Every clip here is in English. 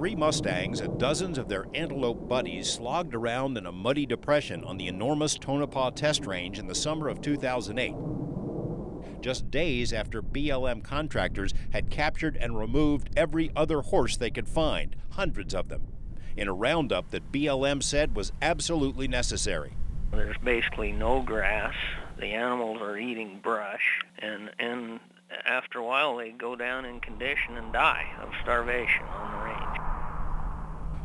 3 mustangs and dozens of their antelope buddies slogged around in a muddy depression on the enormous Tonopah test range in the summer of 2008. Just days after BLM contractors had captured and removed every other horse they could find, hundreds of them, in a roundup that BLM said was absolutely necessary. There's basically no grass. The animals are eating brush, and after a while they go down in condition and die of starvation on the range.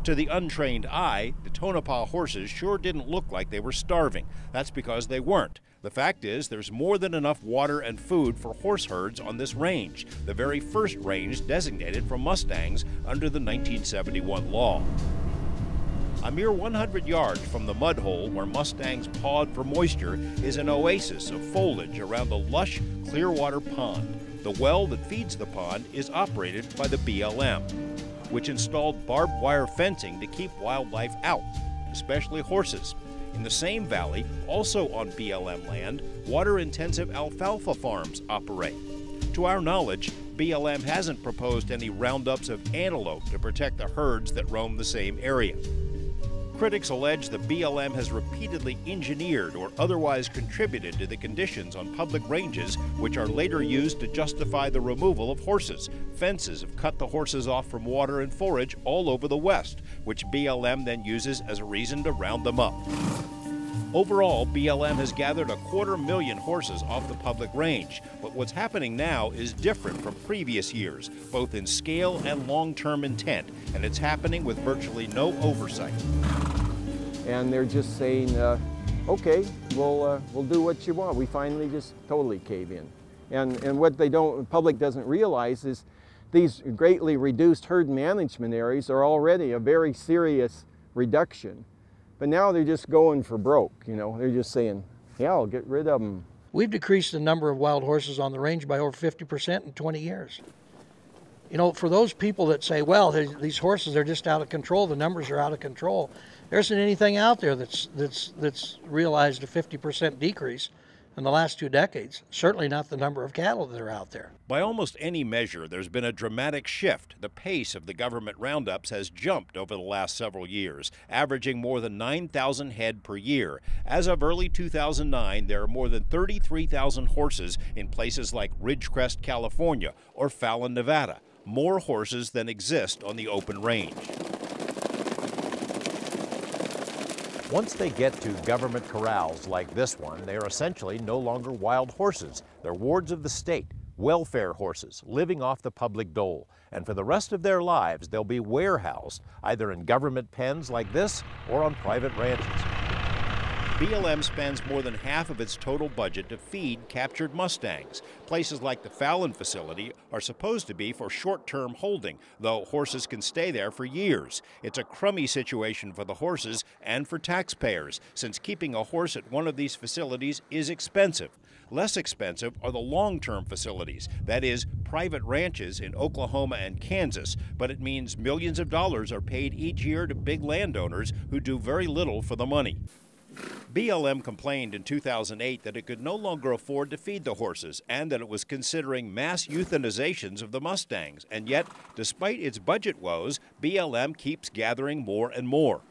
To the untrained eye, the Tonopah horses sure didn't look like they were starving. That's because they weren't. The fact is, there's more than enough water and food for horse herds on this range, the very first range designated for mustangs under the 1971 law. A mere 100 yards from the mud hole where mustangs pawed for moisture is an oasis of foliage around a lush, clear water pond. The well that feeds the pond is operated by the BLM, which installed barbed wire fencing to keep wildlife out, especially horses. In the same valley, also on BLM land, water-intensive alfalfa farms operate. To our knowledge, BLM hasn't proposed any roundups of antelope to protect the herds that roam the same area. Critics allege the BLM has repeatedly engineered or otherwise contributed to the conditions on public ranges, which are later used to justify the removal of horses. Fences have cut the horses off from water and forage all over the West, which BLM then uses as a reason to round them up. Overall, BLM has gathered 250,000 horses off the public range, but what's happening now is different from previous years, both in scale and long-term intent, and it's happening with virtually no oversight. And they're just saying, okay, we'll do what you want. We finally just totally cave in. And what the public doesn't realize is these greatly reduced herd management areas are already a very serious reduction. But now they're just going for broke, you know. They're just saying, yeah, I'll get rid of them. We've decreased the number of wild horses on the range by over 50% in 20 years. You know, for those people that say, well, these horses are just out of control, the numbers are out of control, there isn't anything out there that's realized a 50% decrease in the last 2 decades. Certainly not the number of cattle that are out there. By almost any measure, there's been a dramatic shift. The pace of the government roundups has jumped over the last several years, averaging more than 9,000 head per year. As of early 2009, there are more than 33,000 horses in places like Ridgecrest, California, or Fallon, Nevada. More horses than exist on the open range. Once they get to government corrals like this one, they are essentially no longer wild horses. They're wards of the state, welfare horses, living off the public dole. And for the rest of their lives, they'll be warehoused, either in government pens like this or on private ranches. BLM spends more than half of its total budget to feed captured mustangs. Places like the Fallon facility are supposed to be for short-term holding, though horses can stay there for years. It's a crummy situation for the horses and for taxpayers, since keeping a horse at one of these facilities is expensive. Less expensive are the long-term facilities, that is, private ranches in Oklahoma and Kansas, but it means millions of dollars are paid each year to big landowners who do very little for the money. BLM complained in 2008 that it could no longer afford to feed the horses and that it was considering mass euthanizations of the mustangs. And yet, despite its budget woes, BLM keeps gathering more and more.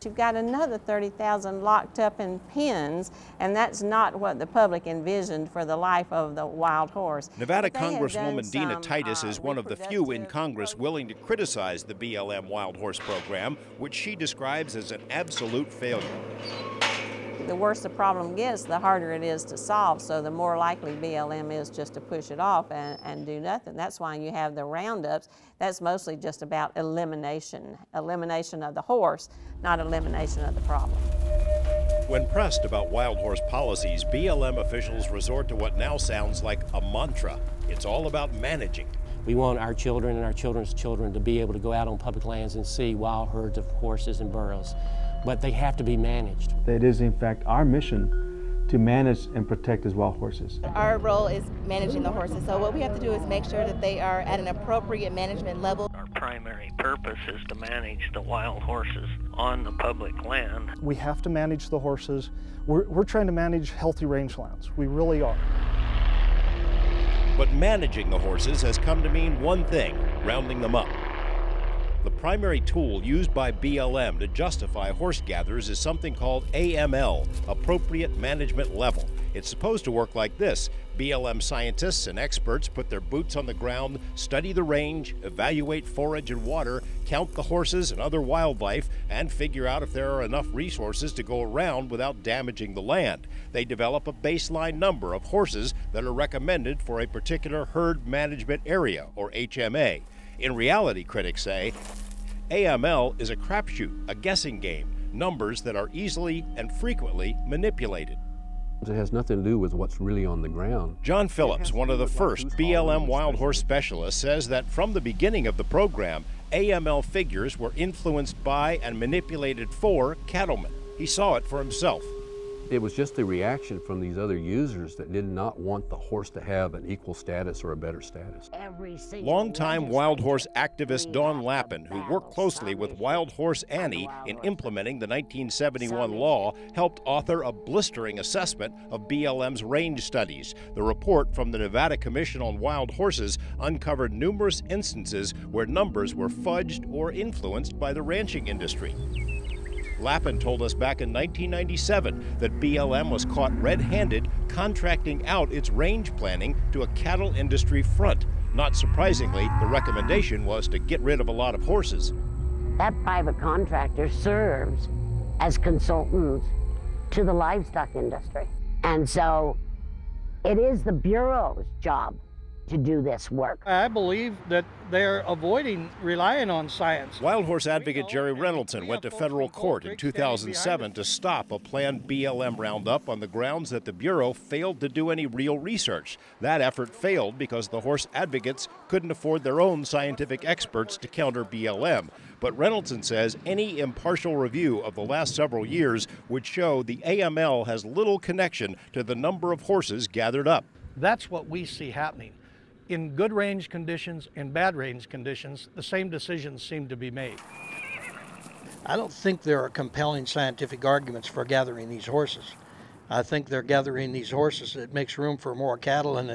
You've got another 30,000 locked up in pens, and that's not what the public envisioned for the life of the wild horse. Nevada Congresswoman Dina Titus is one of the few in Congress willing to criticize the BLM wild horse program, which she describes as an absolute failure. The worse the problem gets, the harder it is to solve, so the more likely BLM is just to push it off and do nothing. That's why you have the roundups. That's mostly just about elimination of the horse, not elimination of the problem. When pressed about wild horse policies, BLM officials resort to what now sounds like a mantra. It's all about managing. We want our children and our children's children to be able to go out on public lands and see wild herds of horses and burros. But they have to be managed. It is, in fact, our mission to manage and protect these wild horses. Our role is managing the horses, so what we have to do is make sure that they are at an appropriate management level. Our primary purpose is to manage the wild horses on the public land. We have to manage the horses. We're trying to manage healthy rangelands. We really are. But managing the horses has come to mean one thing: rounding them up. The primary tool used by BLM to justify horse gatherers is something called AML, Appropriate Management Level. It's supposed to work like this. BLM scientists and experts put their boots on the ground, study the range, evaluate forage and water, count the horses and other wildlife, and figure out if there are enough resources to go around without damaging the land. They develop a baseline number of horses that are recommended for a particular herd management area, or HMA. In reality, critics say, AML is a crapshoot, a guessing game, numbers that are easily and frequently manipulated. It has nothing to do with what's really on the ground. John Phillips, one of the first BLM wild horse specialists, says that from the beginning of the program, AML figures were influenced by and manipulated for cattlemen. He saw it for himself. It was just the reaction from these other users that did not want the horse to have an equal status or a better status. Longtime wild horse activist Don Lappin, who worked closely with Wild Horse Annie in implementing the 1971 law, helped author a blistering assessment of BLM's range studies. The report from the Nevada Commission on Wild Horses uncovered numerous instances where numbers were fudged or influenced by the ranching industry. Lappin told us back in 1997 that BLM was caught red-handed contracting out its range planning to a cattle industry front. Not surprisingly, the recommendation was to get rid of a lot of horses. That private contractor serves as consultants to the livestock industry. And so it is the Bureau's job to do this work. I believe that they're avoiding relying on science. Wild horse advocate Jerry Reynoldson went to federal court in 2007 to stop a planned BLM roundup on the grounds that the Bureau failed to do any real research. That effort failed because the horse advocates couldn't afford their own scientific experts to counter BLM. But Reynoldson says any impartial review of the last several years would show the AML has little connection to the number of horses gathered up. That's what we see happening. In good range conditions and bad range conditions, the same decisions seem to be made. I don't think there are compelling scientific arguments for gathering these horses. I think they're gathering these horses. It makes room for more cattle, and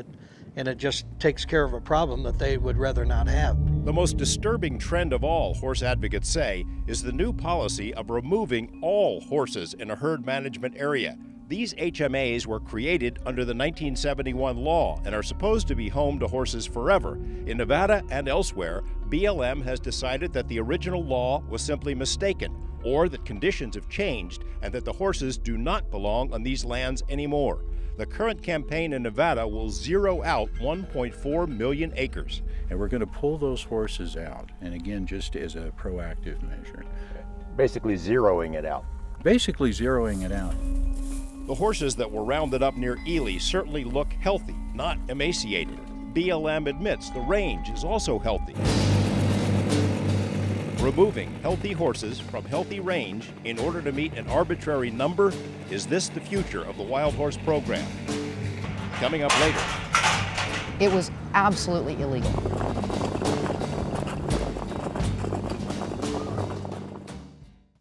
it just takes care of a problem that they would rather not have. The most disturbing trend of all, horse advocates say, is the new policy of removing all horses in a herd management area. These HMAs were created under the 1971 law and are supposed to be home to horses forever. In Nevada and elsewhere, BLM has decided that the original law was simply mistaken, or that conditions have changed and that the horses do not belong on these lands anymore. The current campaign in Nevada will zero out 1.4 million acres. And we're going to pull those horses out, and again, just as a proactive measure. Basically zeroing it out. Basically zeroing it out. The horses that were rounded up near Ely certainly look healthy, not emaciated. BLM admits the range is also healthy. Removing healthy horses from healthy range in order to meet an arbitrary number, is this the future of the wild horse program? Coming up later. It was absolutely illegal.